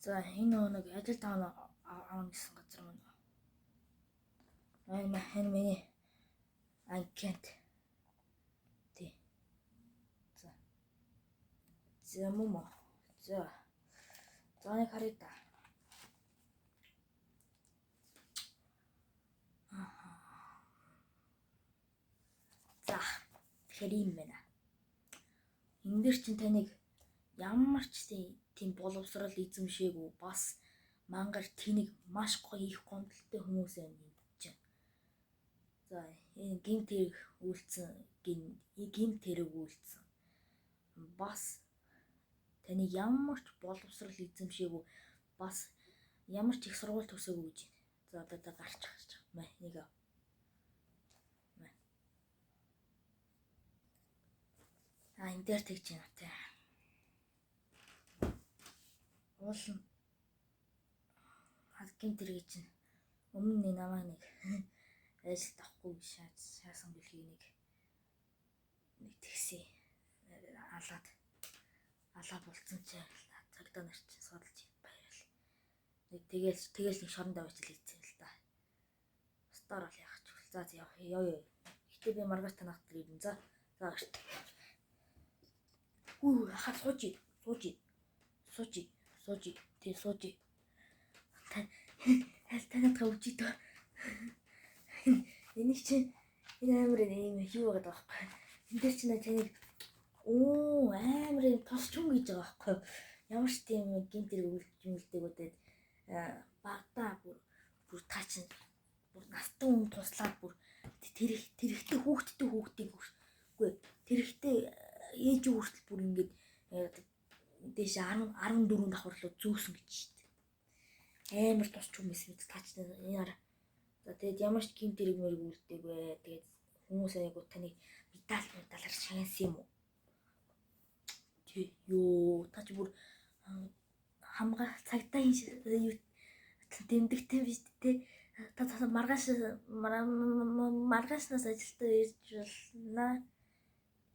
За энэ нэг ажил таана аавна гэсэн газар мөн. Энэ миний анкет. Тий. За мөмө. За нэг харъя та. За тэгэхээр юм байна. Энэ дэр чинь таныг ямар ч тийм боловсрал эзэмшээгүй бас мангар тэнийг маш гоё их гомдолтой хүмүүс байна гэж чинь. За энэ гимт хэрэг үйлцэн бас таны ямар ч боловсрал эзэмшээгүй бас ямар ч их сургууль төгсөөгүй гэж байна. За одоо гарч мэ нэг энэ дээр тэгж байна те. Уулын гимт хэрэг чинь өмнө намаа нэг ажил авахгүй шаасан бэлгийг нэг тэгсэн алаад болцсон чи цагдаа нар чинь судалж баярал. Нэг тэгэл нэг шоронд авчил хийцэн л да. Стаар бол яах ч вэ. За яа. Гэтэ би маргааш танахт ирэн. За гэрт. Хаа сууж. Тий сууж. Танад хөвжий дөө. Энийг чи энэ амар юм юу байгаа байхгүй. Энд дээр чи таныг амар тосч хүн гэж байгаа байхгүй. Ямар ч тийм гинт хэрэг үйлдэлтэйг үдээд багтаа бүр таа чин бүр настан хүн туслаад бүр тэр ихтэй хүүхдтэй үгүй тэр ихтэй ээж хүртэл бүр ингээд дээш 14 давхарлуу зөөсөн гэж шүү дээ. Амар тосч хүмүүс мэд таачтай яар. За тэгээд ямар ч гинт хэрэг үйлдэлтэйг вэ. Тэгээд хүмүүс айгуу таныг медалаар шаансан юм уу? Тий ёо таач бүр хамгаа цагтаа юу тэмдэгтэй биш тий. Та маргаашнаас ажилдаа ирж болно.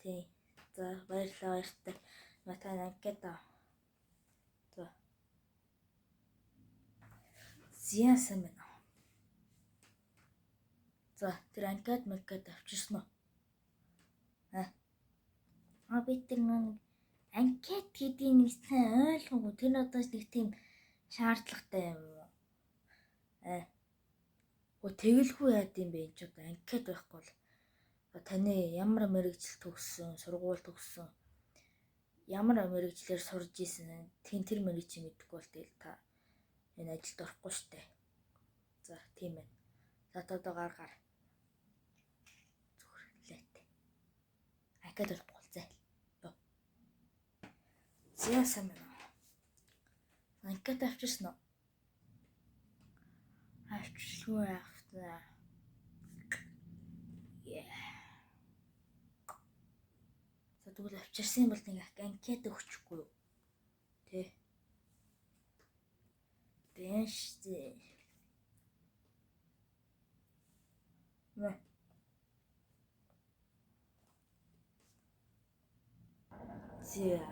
Тий. За баярлалаа. Матан анкет. За. Зяасан байна. За тэр анкет авчирсан уу? Би тэр анкет гэдгийг нэг сайн ойлгоогүй. Тэр надаас нэг тийм шаардлагатай юм уу? Тэгэлгүй яад юм бэ энэ ч одоо анкет байхгүй бол таны ямар мэрэгжил төгссөн, сургууль төгссөн, ямар мэрэгжлэр сурж исэн тэр мэрэгжил мэдэхгүй бол тэгэл та энэ ажилд орохгүй штэ. За тийм байна. За одоо гар. Зүгрлээтэй. Анкет болохгүй зайл. Йоо. Зяасан байна. Анкет авчирсан уу? Авчирсан яахтаа. Тэгвэл авчирсан бол нэг анкет өгчихгүй юу? Тэ. Бэнштэй. За.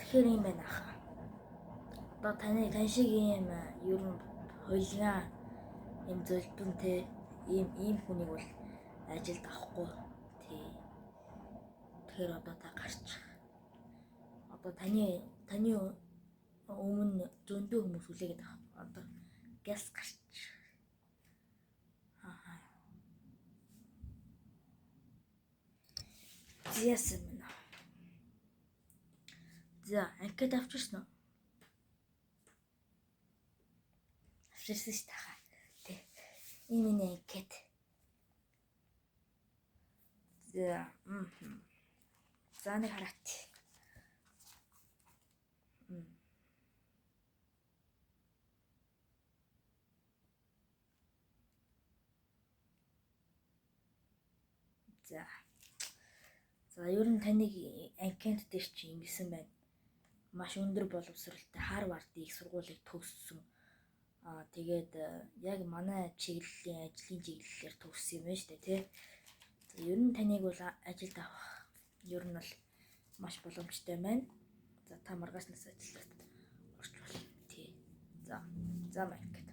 Тэгэхээр юм байна ах. Одоо тань шиг юм ер нь хойлгоо юм зөвлөдөн те ийм хүнийг бол ажилд авахгүй. Тий. Тэгэхээр одоо та гарч. Одоо таны өмнө зөндөө хүмүүс хүлээгээд байгаа. Одоо гяс гарч. Зяасан байна. За анкет авчирсан уу? Авчирсан шүү дээ. Тэ. Энэ миний анкет. За За нэг хараач. За ер нь таныг анкет дээр чи ингэсэн байна. маш өндөр боловсролтой Харвардын их сургуулийг төгссөн. Тэгээд яг манай ажлын чиглэлээр төгссөн юм байна шүү дээ, тий. Ер нь таныг бол ажилд авах ер нь бол маш боломжтой байна. За та маргааш нас ажилд орж болно. Тий. За Майк.